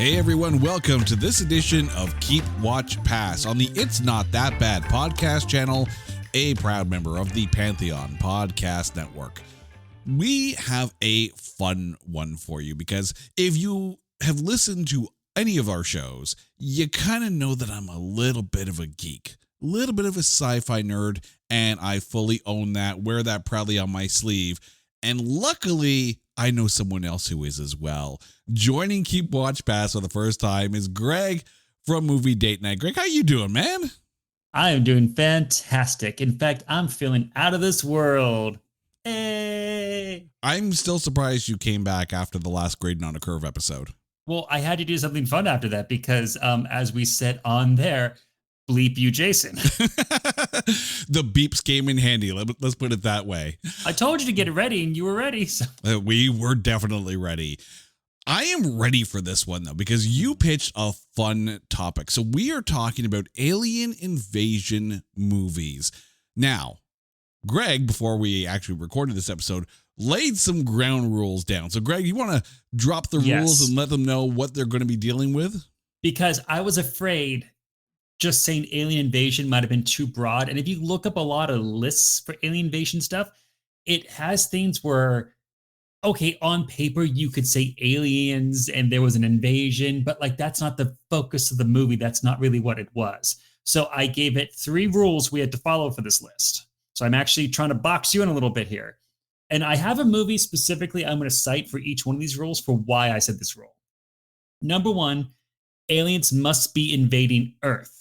Hey everyone, welcome to this edition of Keep Watch Pass on the It's Not That Bad podcast channel, a proud member of the Pantheon Podcast Network. We have a fun one for you because if you have listened to any of our shows, you kind of know that I'm a little bit of a geek, a little bit of a sci-fi nerd, and I fully own that, wear that proudly on my sleeve. And luckily, I know someone else who is as well. Joining Keep Watch Pass for the first time is Greg from Movie Date Night. Greg, how you doing, man? I am doing fantastic. In fact, I'm feeling out of this world. Hey! I'm still surprised you came back after the last Grading on a Curve episode. Well, I had to do something fun after that because, as we said on there, bleep you, Jason. The beeps came in handy. Let's put it that way. I told you to get ready, and you were ready. So. We were definitely ready. I am ready for this one, though, because you pitched a fun topic. So we are talking about alien invasion movies. Now, Greg, before we actually recorded this episode, laid some ground rules down. So, Greg, you want to drop the rules and let them know what they're going to be dealing with? Because I was afraid just saying alien invasion might have been too broad. And if you look up a lot of lists for alien invasion stuff, it has things where, okay, on paper, you could say aliens and there was an invasion, but like that's not the focus of the movie. That's not really what it was. So I gave it 3 rules we had to follow for this list. So I'm actually trying to box you in a little bit here. And I have a movie specifically I'm going to cite for each one of these rules for why I said this rule. Number 1, aliens must be invading Earth,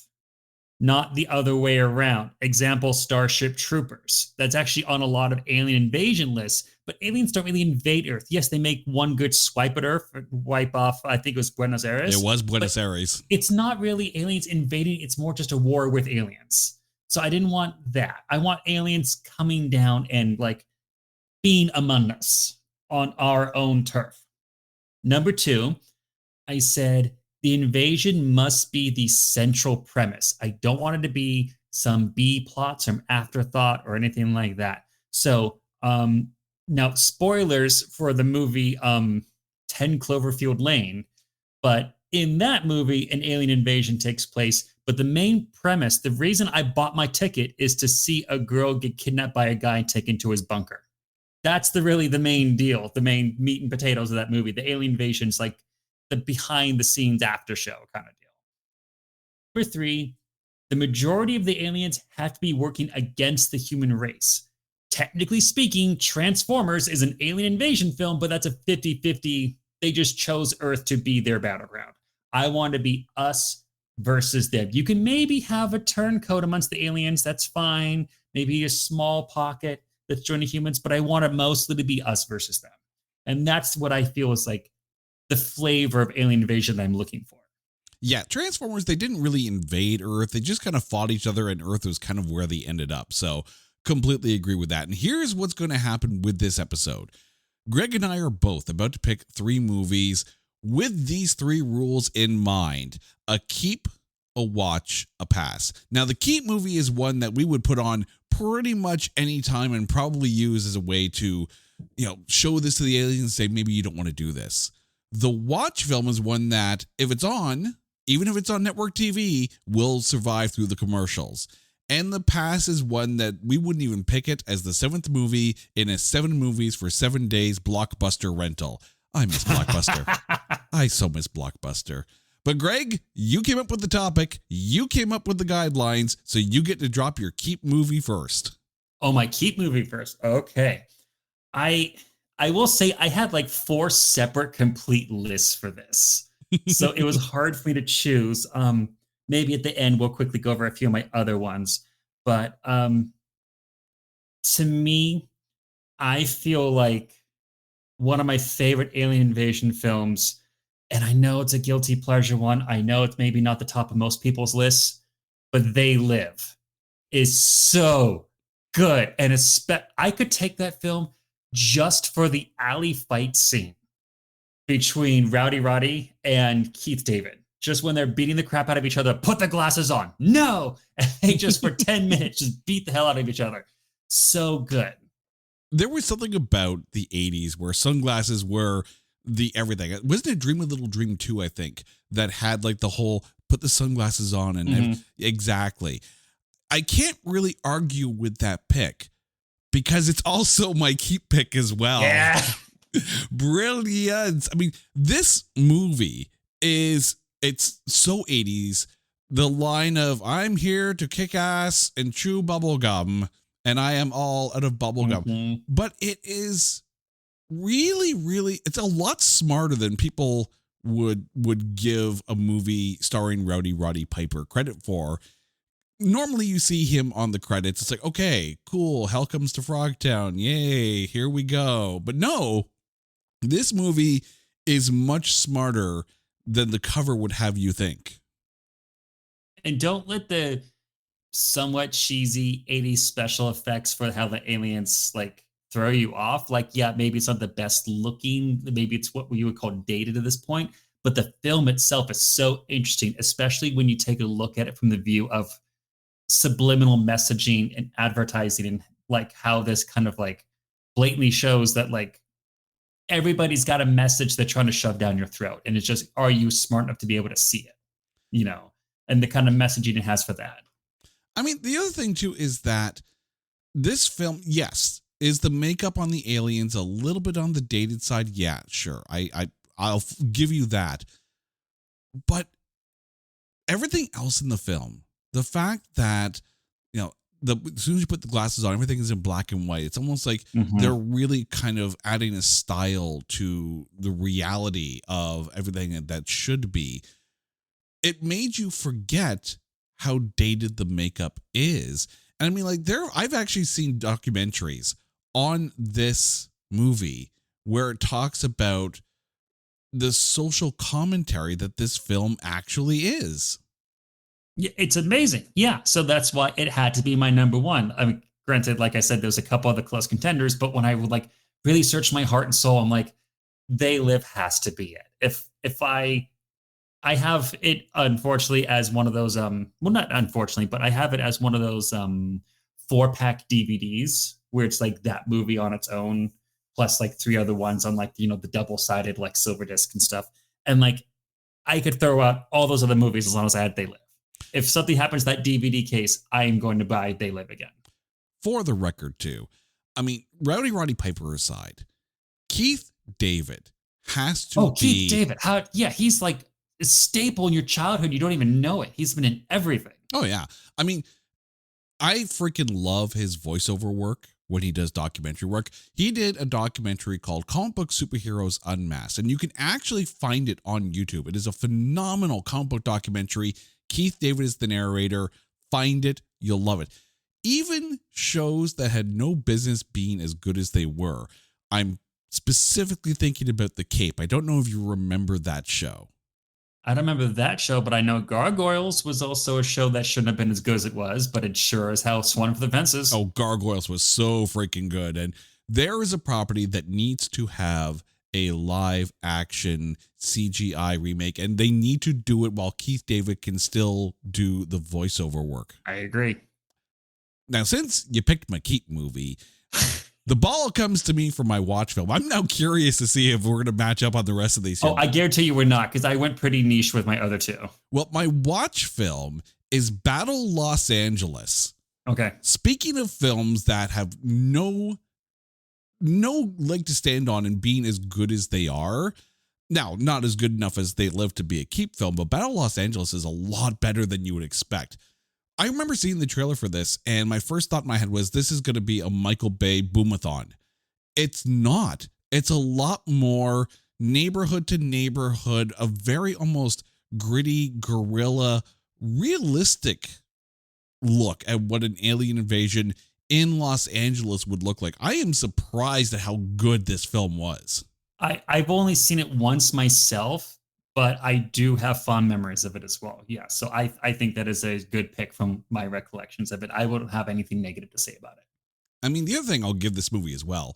not the other way around. Example, Starship Troopers. That's actually on a lot of alien invasion lists, but aliens don't really invade Earth. Yes, they make one good swipe at Earth, wipe off, I think it was Buenos Aires. It was Buenos Aires. It's not really aliens invading. It's more just a war with aliens. So I didn't want that. I want aliens coming down and like being among us on our own turf. Number 2, I said, the invasion must be the central premise. I don't want it to be some B plots, some afterthought or anything like that. So now spoilers for the movie 10 Cloverfield Lane, but in that movie, an alien invasion takes place. But the main premise, the reason I bought my ticket is to see a girl get kidnapped by a guy and taken to his bunker. That's really the main deal, the main meat and potatoes of that movie. The alien invasion's like the behind the scenes after show kind of deal. Number 3, the majority of the aliens have to be working against the human race. Technically speaking, Transformers is an alien invasion film, but that's a 50-50. They just chose Earth to be their battleground. I want to be us versus them. You can maybe have a turncoat amongst the aliens. That's fine. Maybe a small pocket that's joining humans, but I want it mostly to be us versus them. And that's what I feel is like the flavor of alien invasion that I'm looking for. Yeah, Transformers, they didn't really invade Earth. They just kind of fought each other, and Earth was kind of where they ended up. So completely agree with that. And here's what's going to happen with this episode. Greg and I are both about to pick 3 movies with these 3 rules in mind. A keep, a watch, a pass. Now, the keep movie is one that we would put on pretty much any time and probably use as a way to, show this to the aliens and say, maybe you don't want to do this. The watch film is one that, if it's on, even if it's on network TV, will survive through the commercials. And the pass is one that we wouldn't even pick it as the 7th movie in a 7 movies for 7 days blockbuster rental. I miss Blockbuster. I so miss Blockbuster. But Greg, you came up with the topic, you came up with the guidelines, so you get to drop your keep movie first. Oh, my keep movie first. Okay. I will say I had like 4 separate complete lists for this. So it was hard for me to choose. Maybe at the end, we'll quickly go over a few of my other ones. But to me, I feel like one of my favorite alien invasion films, and I know it's a guilty pleasure one. I know it's maybe not the top of most people's lists, but They Live is so good. And I could take that film just for the alley fight scene between Rowdy Roddy and Keith David. Just when they're beating the crap out of each other, put the glasses on. No! And they just for 10 minutes just beat the hell out of each other. So good. There was something about the 80s where sunglasses were the everything. Wasn't it Dream a Little Dream 2, I think, that had like the whole put the sunglasses on and exactly. I can't really argue with that pick because it's also my keep pick as well. Yeah. Brilliant. I mean, this movie it's so 80s. The line of I'm here to kick ass and chew bubble gum and I am all out of bubble gum. But it is really, really, it's a lot smarter than people would give a movie starring Roddy Piper credit for. Normally you see him on the credits. It's like, okay, cool. Hell Comes to Frogtown. Yay. Here we go. But no, this movie is much smarter than the cover would have you think. And don't let the somewhat cheesy 80s special effects for how the aliens like throw you off. Like, yeah, maybe it's not the best looking. Maybe it's what you would call dated at this point. But the film itself is so interesting, especially when you take a look at it from the view of subliminal messaging and advertising and like how this kind of like blatantly shows that like everybody's got a message they're trying to shove down your throat. And it's just, are you smart enough to be able to see it? You know, and the kind of messaging it has for that. I mean, the other thing too is that this film, yes, is the makeup on the aliens a little bit on the dated side? Yeah, sure. I'll give you that. But everything else in the film, the fact that, you know, as soon as you put the glasses on, everything is in black and white. It's almost like they're really kind of adding a style to the reality of everything that should be. It made you forget how dated the makeup is. And I mean, like I've actually seen documentaries on this movie where it talks about the social commentary that this film actually is. Yeah, it's amazing. Yeah. So that's why it had to be my number one. I mean, granted, like I said, there's a couple other close contenders, but when I would like really search my heart and soul, I'm like, They Live has to be it. If I have it unfortunately as one of those well, not unfortunately, but I have it as one of those 4-pack DVDs where it's like that movie on its own plus like 3 other ones on like, you know, the double-sided like silver disc and stuff. And like I could throw out all those other movies as long as I had They Live. If something happens to that DVD case, I am going to buy They Live again. For the record, too, I mean, Roddy Piper aside, Keith David has to be... Keith David. He's like a staple in your childhood. You don't even know it. He's been in everything. Oh, yeah. I mean, I freaking love his voiceover work when he does documentary work. He did a documentary called Comic Book Superheroes Unmasked, and you can actually find it on YouTube. It is a phenomenal comic book documentary. Keith David is the narrator. Find it. You'll love it. Even shows that had no business being as good as they were. I'm specifically thinking about The Cape. I don't know if you remember that show. I don't remember that show, but I know Gargoyles was also a show that shouldn't have been as good as it was, but it sure as hell swung for the fences. Oh, Gargoyles was so freaking good. And there is a property that needs to have a live action CGI remake, and they need to do it while Keith David can still do the voiceover work. I agree. Now, since you picked my Keep movie, the ball comes to me for my watch film. I'm now curious to see if we're going to match up on the rest of these. I guarantee you we're not, because I went pretty niche with my other two. Well, my watch film is Battle Los Angeles. Okay. Speaking of films that have no leg to stand on and being as good as they are. Now, not as good enough as They Live to be a Keep film, but Battle Los Angeles is a lot better than you would expect. I remember seeing the trailer for this, and my first thought in my head was, this is going to be a Michael Bay boomathon. It's not. It's a lot more neighborhood to neighborhood, a very almost gritty, guerrilla, realistic look at what an alien invasion in Los Angeles would look like. I am surprised at how good this film was. I've only seen it once myself, but I do have fond memories of it as well. Yeah, so I think that is a good pick from my recollections of it. I wouldn't have anything negative to say about it. I mean, the other thing I'll give this movie as well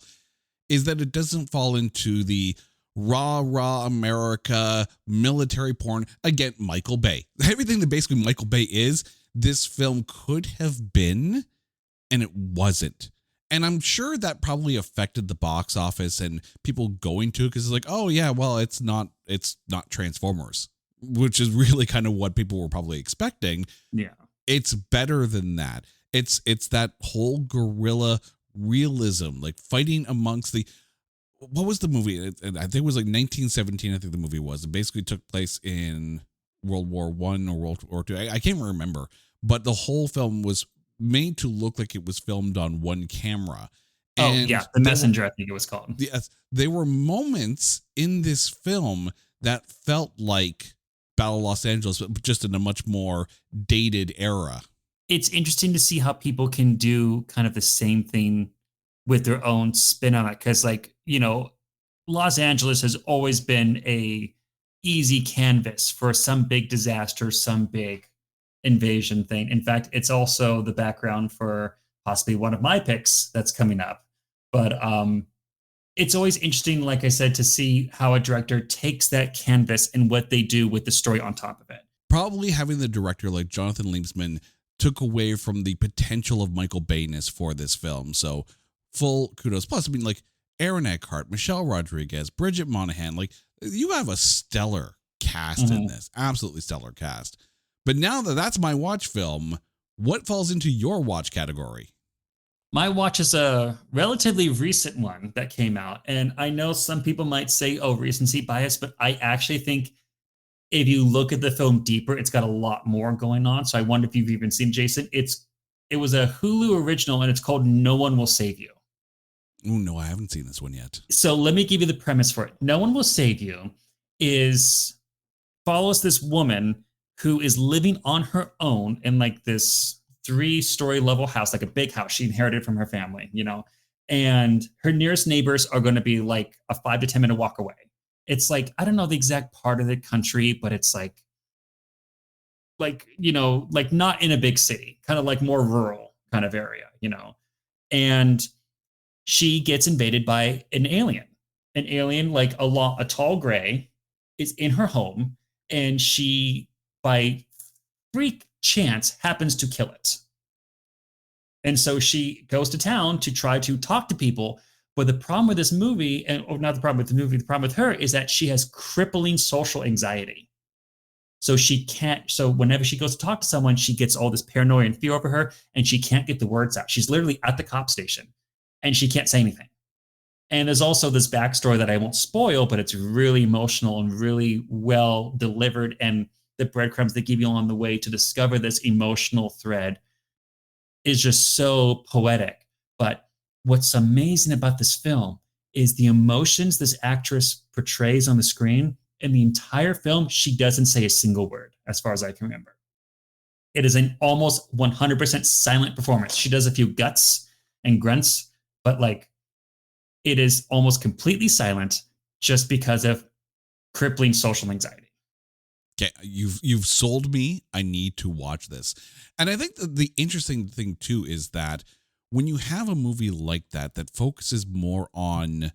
is that it doesn't fall into the rah America military porn. Again, Michael Bay. Everything that basically Michael Bay is, this film could have been, and it wasn't. And I'm sure that probably affected the box office and people going to it because it's like, oh yeah, well, it's not Transformers, which is really kind of what people were probably expecting. Yeah. It's better than that. It's that whole guerrilla realism, like fighting amongst the, what was the movie? I think it was like 1917. I think the movie was. It basically took place in World War I or World War II. I can't remember, but the whole film was made to look like it was filmed on one camera. And The Messenger, I think it was called. Yes, there were moments in this film that felt like Battle of Los Angeles, but just in a much more dated era. It's interesting to see how people can do kind of the same thing with their own spin on it. Cause like, Los Angeles has always been a easy canvas for some big disaster, some big invasion thing. In fact, it's also the background for possibly one of my picks that's coming up. But it's always interesting, like I said, to see how a director takes that canvas and what they do with the story on top of it. Probably having the director like Jonathan Liebesman took away from the potential of Michael Bay-ness for this film. So full kudos. Plus, I mean, like Aaron Eckhart, Michelle Rodriguez, Bridget Monahan, like you have a stellar cast in this, absolutely stellar cast. But now that that's my watch film, what falls into your watch category? My watch is a relatively recent one that came out. And I know some people might say, oh, recency bias, but I actually think if you look at the film deeper, it's got a lot more going on. So I wonder if you've even seen, Jason. It was a Hulu original and it's called No One Will Save You. Oh, no, I haven't seen this one yet. So let me give you the premise for it. No One Will Save You follows this woman who is living on her own in like this 3-story level house, like a big house she inherited from her family, and her nearest neighbors are going to be like a 5 to 10 minute walk away. It's like, I don't know the exact part of the country, but it's like not in a big city, kind of like more rural kind of area, and she gets invaded by an alien like a tall gray is in her home, and she by freak chance happens to kill it. And so she goes to town to try to talk to people. But the problem with this movie, not the problem with the movie, the problem with her is that she has crippling social anxiety. So whenever she goes to talk to someone, she gets all this paranoia and fear over her, and she can't get the words out. She's literally at the cop station and she can't say anything. And there's also this backstory that I won't spoil, but it's really emotional and really well delivered. And the breadcrumbs they give you along the way to discover this emotional thread is just so poetic. But what's amazing about this film is the emotions this actress portrays on the screen. In the entire film, she doesn't say a single word, as far as I can remember. It is an almost 100% silent performance. She does a few guts and grunts, but like it is almost completely silent just because of crippling social anxiety. Okay, you've sold me. I need to watch this. And I think the interesting thing too is that when you have a movie like that focuses more on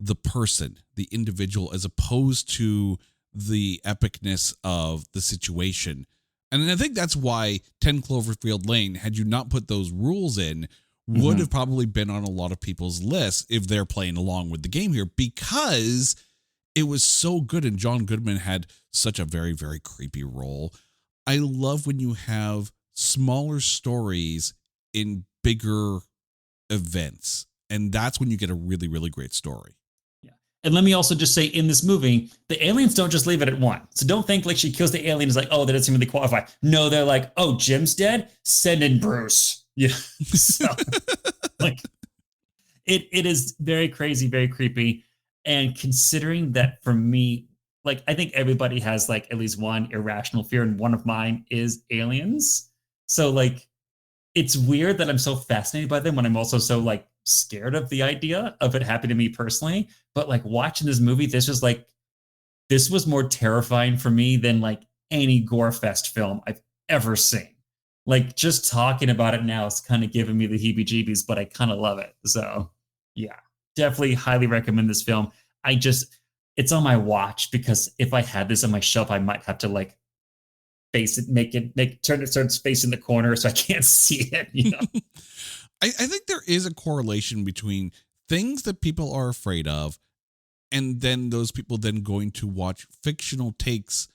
the person, the individual, as opposed to the epicness of the situation. And I think that's why 10 Cloverfield Lane, had you not put those rules in, would have probably been on a lot of people's lists if they're playing along with the game here, because it was so good and John Goodman had such a very, very creepy role. I love when you have smaller stories in bigger events, and that's when you get a really, really great story. Yeah. And let me also just say, in this movie, the aliens don't just leave it at one. So don't think like she kills the alien is like, oh, that doesn't really qualify. No, they're like, oh, Jim's dead? Send in Bruce. Yeah. So, like, it is very crazy, very creepy. And considering that for me, like, I think everybody has like at least one irrational fear, and one of mine is aliens. So like, it's weird that I'm so fascinated by them when I'm also so like scared of the idea of it happening to me personally. But like watching this movie, this was more terrifying for me than like any gore fest film I've ever seen. Like just talking about it now is kind of giving me the heebie-jeebies, but I kind of love it. So yeah, definitely highly recommend this film. It's on my watch because if I had this on my shelf, I might have to like face it, turn it so it's facing the corner so I can't see it, I think there is a correlation between things that people are afraid of and then those people then going to watch fictional takes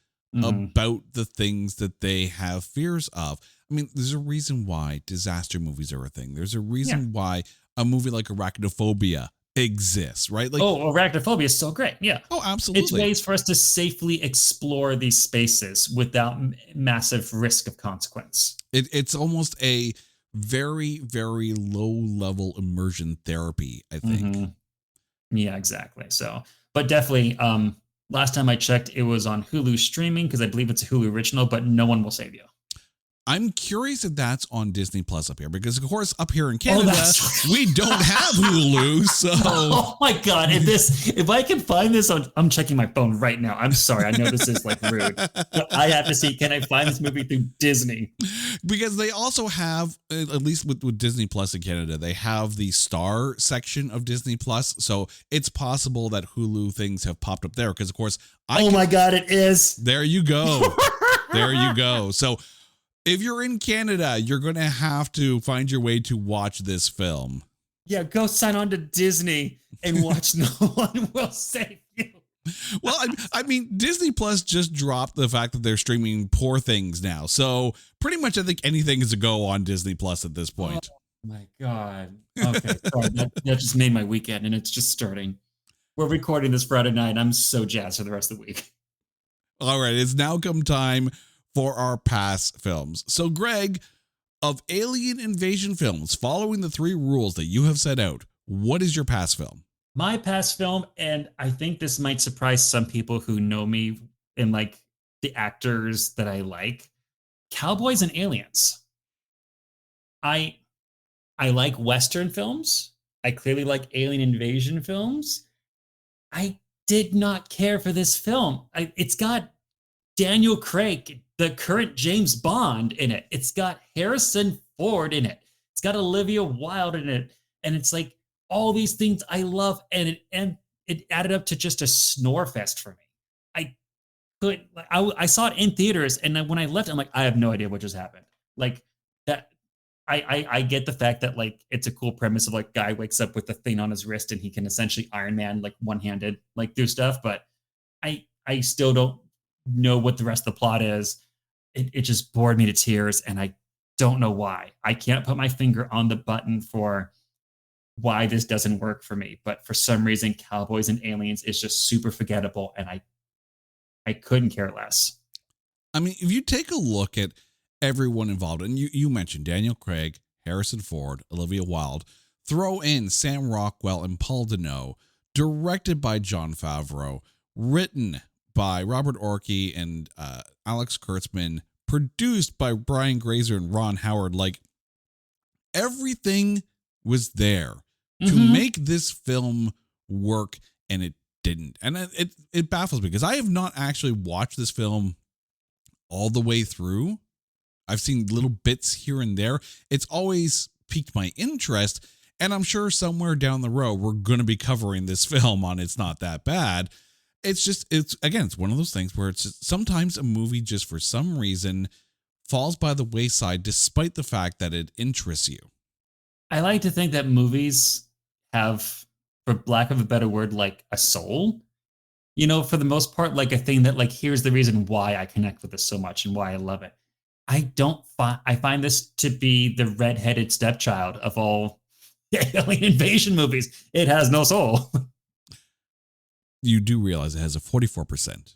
about the things that they have fears of. I mean, there's a reason why disaster movies are a thing. There's a reason why a movie like Arachnophobia exists, right? Like, Arachnophobia is so great. Yeah. Oh, absolutely. It's ways for us to safely explore these spaces without massive risk of consequence. It's almost a very, very low level immersion therapy, I think. Yeah, exactly. So, but definitely, last time I checked, it was on Hulu streaming because I believe it's a Hulu original, but No One Will Save You. I'm curious if that's on Disney Plus up here because, of course, up here in Canada, we don't have Hulu. So, oh my God, if I can find this I'm checking my phone right now. I'm sorry, I know this is like rude, but I have to see. Can I find this movie through Disney? Because they also have, at least with Disney Plus in Canada, they have the Star section of Disney Plus. So it's possible that Hulu things have popped up there. Because, of course, my God, it is. There you go. There you go. So if you're in Canada, you're going to have to find your way to watch this film. Yeah, go sign on to Disney and watch No One Will Save You. Well, I mean, Disney Plus just dropped the fact that they're streaming Poor Things now. So pretty much I think anything is a go on Disney Plus at this point. Oh my God. Okay, sorry. That just made my weekend and it's just starting. We're recording this Friday night. I'm so jazzed for the rest of the week. All right, it's now come time for our past films. So, Greg, of alien invasion films, following the 3 rules that you have set out, what is your past film? My past film, and I think this might surprise some people who know me and like the actors that I like, Cowboys and Aliens. I like Western films. I clearly like alien invasion films. I did not care for this film. It's got Daniel Craig, the current James Bond, in it. It's got Harrison Ford in it. It's got Olivia Wilde in it. And it's like all these things I love. And it added up to just a snore fest for me. I saw it in theaters. And then when I left, I'm like, I have no idea what just happened. Like that. I get the fact that like it's a cool premise of like guy wakes up with the thing on his wrist and he can essentially Iron Man like one-handed like do stuff, but I still don't know what the rest of the plot is. It just bored me to tears and I don't know why. I can't put my finger on the button for why this doesn't work for me, but for some reason Cowboys and Aliens is just super forgettable and I couldn't care less. I mean, if you take a look at everyone involved, and you mentioned Daniel Craig, Harrison Ford, Olivia Wilde, throw in Sam Rockwell and Paul Dano, directed by Jon Favreau, written by Robert Orci and Alex Kurtzman, produced by Brian Grazer and Ron Howard. Like, everything was there to make this film work, and it didn't. And it baffles me because I have not actually watched this film all the way through. I've seen little bits here and there. It's always piqued my interest, and I'm sure somewhere down the road we're going to be covering this film on It's Not That Bad. It's one of those things where it's just, sometimes a movie just for some reason falls by the wayside despite the fact that it interests you. I like to think that movies have, for lack of a better word, like a soul. You know, for the most part, like a thing that like, here's the reason why I connect with this so much and why I love it. I find this to be the redheaded stepchild of all alien invasion movies. It has no soul. You do realize it has a 44%.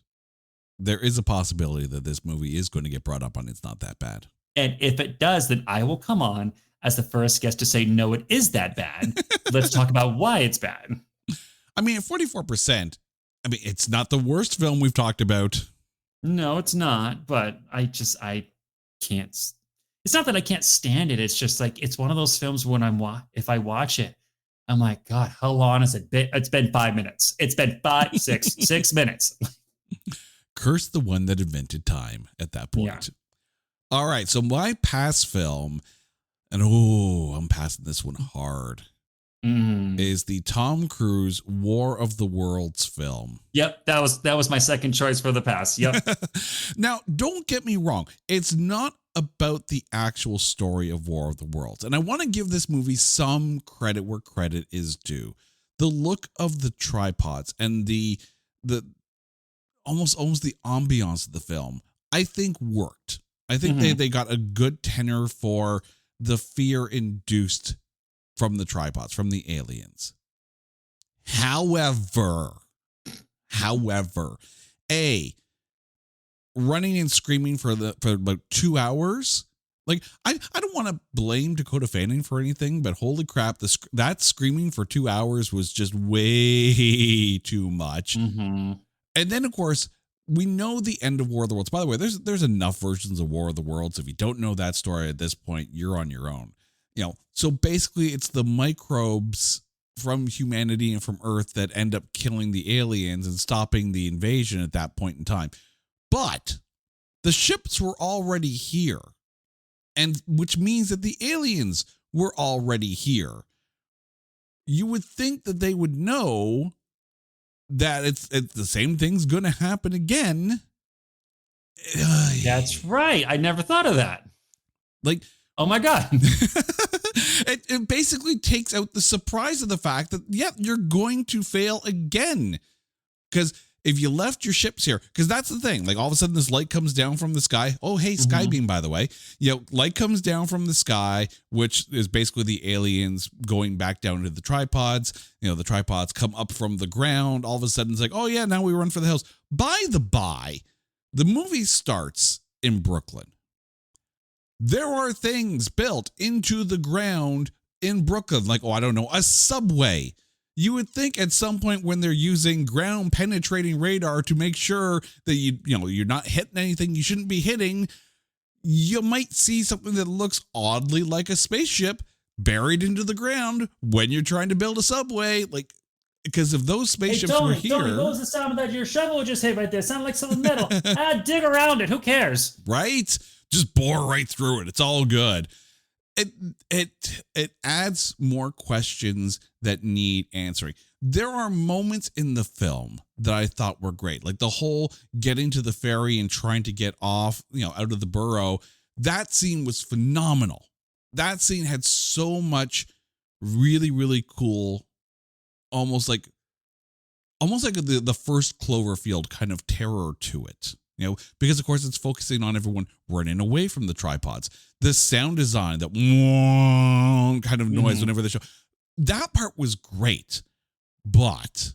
There is a possibility that this movie is going to get brought up on It's Not That Bad. And if it does, then I will come on as the first guest to say, no, it is that bad. Let's talk about why it's bad. I mean, at 44%, I mean, it's not the worst film we've talked about. No, it's not. But I can't. It's not that I can't stand it. It's just like, it's one of those films when if I watch it, I'm like, God, how long has it been? It's been 5 minutes. It's been 6 minutes. Curse the one that invented time at that point. Yeah. All right. So my past film, and I'm passing this one hard, is the Tom Cruise War of the Worlds film. Yep. That was my second choice for the past. Yep. Now, don't get me wrong. It's not about the actual story of War of the Worlds. And I want to give this movie some credit where credit is due. The look of the tripods and the almost the ambiance of the film, I think worked. I think they got a good tenor for the fear induced from the tripods, from the aliens. However, running and screaming for about 2 hours. Like, I don't want to blame Dakota Fanning for anything, but holy crap, that screaming for 2 hours was just way too much. Mm-hmm. And then, of course, we know the end of War of the Worlds. By the way, there's enough versions of War of the Worlds. If you don't know that story at this point, you're on your own. So basically, it's the microbes from humanity and from Earth that end up killing the aliens and stopping the invasion at that point in time. But the ships were already here, and which means that the aliens were already here. You would think that they would know that it's the same thing's going to happen again. That's right. I never thought of that. Like, oh my God. it basically takes out the surprise of the fact that, you're going to fail again. Because if you left your ships here, because that's the thing, like all of a sudden this light comes down from the sky. Oh, hey, Skybeam, by the way. Light comes down from the sky, which is basically the aliens going back down to the tripods. The tripods come up from the ground. All of a sudden it's like, oh yeah, now we run for the hills. By the by, the movie starts in Brooklyn. There are things built into the ground in Brooklyn, like, I don't know, a subway. You would think at some point when they're using ground penetrating radar to make sure that you're not hitting anything you shouldn't be hitting, you might see something that looks oddly like a spaceship buried into the ground when you're trying to build a subway. Like, because if those spaceships were here, Tony, what was the sound that your shovel just hit right there? Sounded like something metal. Dig around it. Who cares? Right? Just bore right through it. It's all good. It adds more questions that need answering. There are moments in the film that I thought were great, like the whole getting to the ferry and trying to get off, out of the borough. That scene was phenomenal. That scene had so much really, really cool, almost like the first Cloverfield kind of terror to it. Because of course it's focusing on everyone running away from the tripods. The sound design, that kind of noise whenever they show, that part was great. But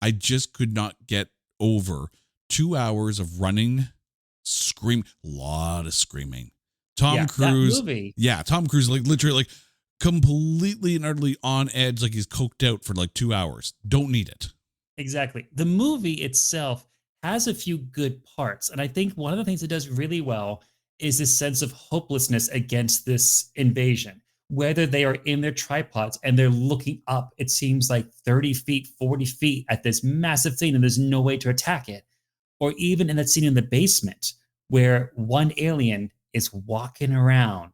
I just could not get over 2 hours of running, scream, a lot of screaming. Tom Cruise, like literally like completely and utterly on edge, like he's coked out for like 2 hours. Don't need it. Exactly. The movie itself has a few good parts. And I think one of the things it does really well is this sense of hopelessness against this invasion. Whether they are in their tripods and they're looking up, it seems like 30 feet, 40 feet at this massive thing and there's no way to attack it. Or even in that scene in the basement where one alien is walking around.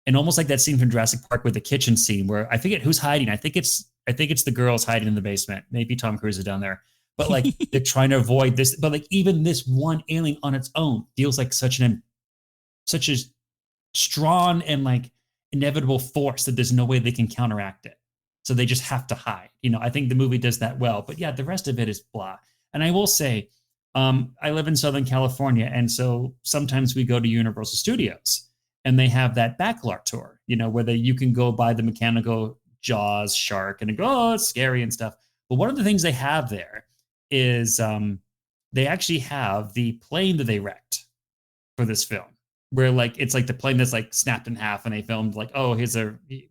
And almost like that scene from Jurassic Park with the kitchen scene where I forget who's hiding. I think it's the girls hiding in the basement. Maybe Tom Cruise is down there. But like they're trying to avoid this. But like even this one alien on its own feels like such a strong and like inevitable force that there's no way they can counteract it. So they just have to hide. I think the movie does that well. But yeah, the rest of it is blah. And I will say, I live in Southern California. And so sometimes we go to Universal Studios and they have that backlot tour, where you can go by the mechanical Jaws shark and go, oh, it's scary and stuff. But one of the things they have there is they actually have the plane that they wrecked for this film, where like it's like the plane that's like snapped in half and they filmed like, oh,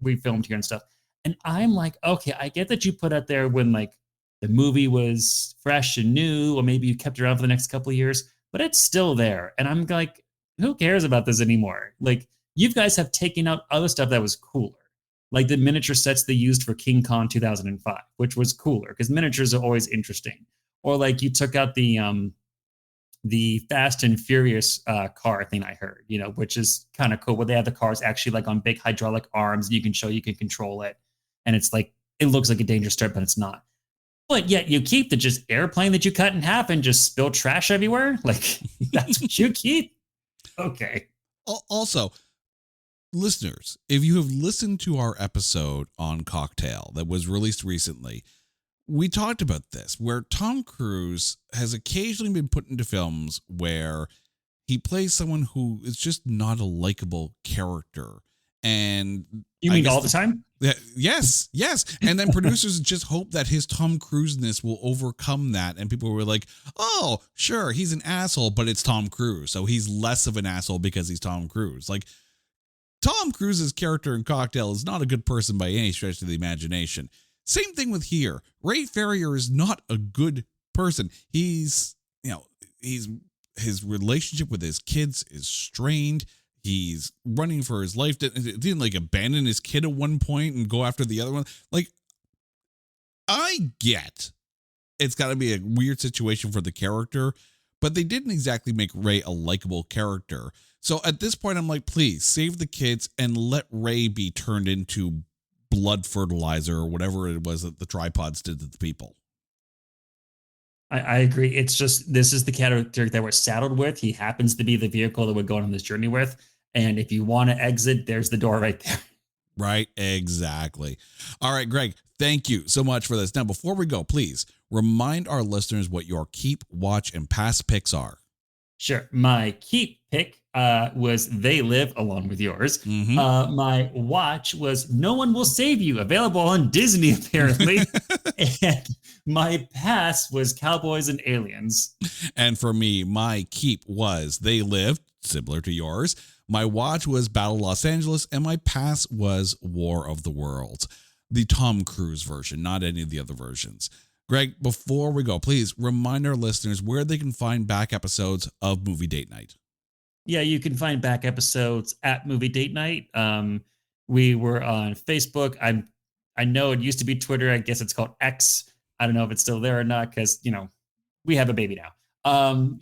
we filmed here and stuff. And I'm like, okay, I get that you put out there when like the movie was fresh and new, or maybe you kept it around for the next couple of years, but it's still there. And I'm like, who cares about this anymore? Like, you guys have taken out other stuff that was cooler, like the miniature sets they used for King Kong 2005, which was cooler because miniatures are always interesting. Or like you took out the Fast and Furious car thing I heard, which is kind of cool, where they have the cars actually like on big hydraulic arms and you can control it. And it's like, it looks like a dangerous strip, but it's not. But yet you keep the just airplane that you cut in half and just spill trash everywhere. Like that's what you keep. Okay. Also, listeners, if you have listened to our episode on Cocktail that was released recently, we talked about this, where Tom Cruise has occasionally been put into films where he plays someone who is just not a likable character. And You mean all the time? Yes. And then producers just hope that his Tom Cruise-ness will overcome that. And people were like, oh, sure, he's an asshole, but it's Tom Cruise. So he's less of an asshole because he's Tom Cruise. Like, Tom Cruise's character in Cocktail is not a good person by any stretch of the imagination. Same thing with here. Ray Ferrier is not a good person. His relationship with his kids is strained. He's running for his life. Didn't like abandon his kid at one point and go after the other one. Like, I get it's got to be a weird situation for the character, but they didn't exactly make Ray a likable character. So at this point, I'm like, please save the kids and let Ray be turned into blood fertilizer or whatever it was that the tripods did to the people. I agree. It's just, this is the character that we're saddled with. He happens to be the vehicle that we're going on this journey with. And if you want to exit, there's the door right there. Right. Exactly. All right, Greg, thank you so much for this. Now, before we go, please remind our listeners what your keep, watch, and pass picks are. Sure. My keep pick was They Live, along with yours. Mm-hmm. My watch was No One Will Save You, available on Disney, apparently. And my pass was Cowboys and Aliens. And for me, my keep was They Live, similar to yours. My watch was Battle Los Angeles, and my pass was War of the Worlds, the Tom Cruise version, not any of the other versions. Greg, before we go, please remind our listeners where they can find back episodes of Movie Date Night. Yeah, you can find back episodes at Movie Date Night. We were on Facebook. I know it used to be Twitter. I guess it's called X. I don't know if it's still there or not because, we have a baby now.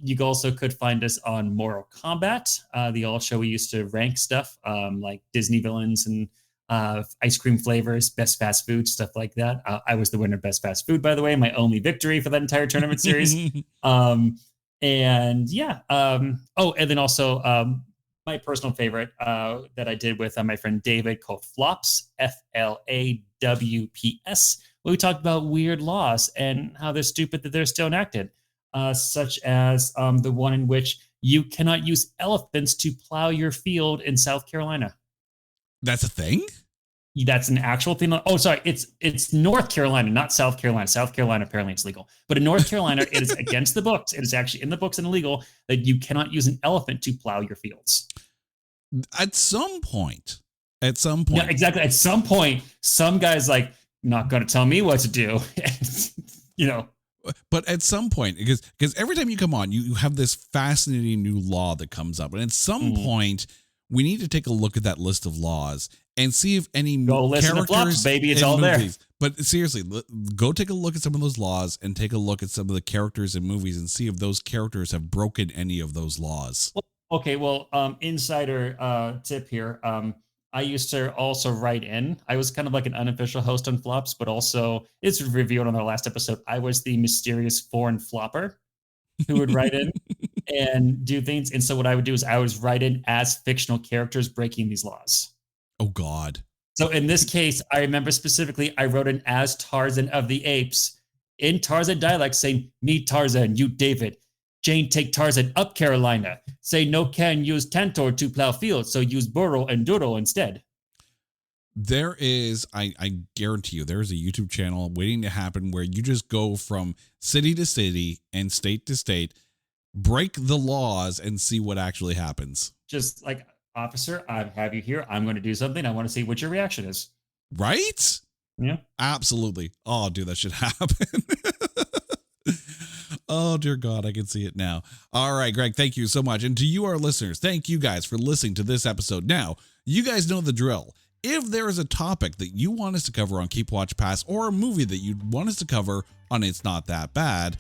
You also could find us on Mortal Kombat, the old show we used to rank stuff like Disney villains and ice cream flavors, best fast food, stuff like that. I was the winner of best fast food, by the way, my only victory for that entire tournament series. And then also my personal favorite that I did with my friend David called Flops, FLAWPS, where we talked about weird laws and how they're stupid that they're still enacted, such as the one in which you cannot use elephants to plow your field in South Carolina. That's a thing? That's an actual thing. Oh, sorry. It's North Carolina, not South Carolina. South Carolina, apparently it's legal. But in North Carolina, it is against the books. It is actually in the books and illegal that you cannot use an elephant to plow your fields. At some point. Yeah, exactly. At some point, some guy's like, not going to tell me what to do. But at some point, because every time you come on, you have this fascinating new law that comes up. And at some point, we need to take a look at that list of laws and see if any characters, baby, it's all movies. There. But seriously, go take a look at some of those laws and take a look at some of the characters in movies and see if those characters have broken any of those laws. Okay, well, insider tip here. I used to also write in. I was kind of like an unofficial host on Flops, but also it's revealed on our last episode. I was the mysterious foreign flopper who would write in and do things. And so what I would do is I was write in as fictional characters breaking these laws. Oh, God. So in this case, I remember specifically, I wrote in as Tarzan of the Apes in Tarzan dialect saying, me Tarzan, you David. Jane take Tarzan up Carolina. Say no can use Tantor to plow fields, so use burro and doodle instead. There is, I guarantee you, there is a YouTube channel waiting to happen where you just go from city to city and state to state, break the laws and see what actually happens. Just like, officer, I have you here. I'm going to do something. I want to see what your reaction is. Right? Yeah. Absolutely. Oh, dude, that should happen. Oh, dear God, I can see it now. All right, Greg, thank you so much. And to you, our listeners, thank you guys for listening to this episode. Now, you guys know the drill. If there is a topic that you want us to cover on Keep Watch Pass or a movie that you want us to cover on It's Not That Bad,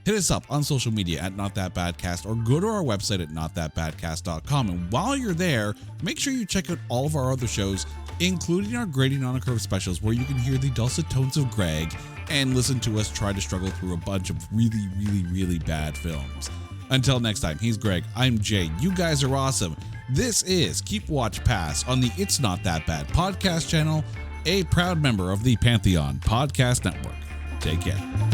hit us up on social media at Not That Badcast or go to our website at notthatbadcast.com. And while you're there, make sure you check out all of our other shows, including our Grading on a Curve specials, where you can hear the dulcet tones of Greg and listen to us try to struggle through a bunch of really, really, really bad films. Until next time, he's Greg, I'm Jay. You guys are awesome. This is Keep Watch Pass on the It's Not That Bad podcast channel, a proud member of the Pantheon Podcast Network. Take care.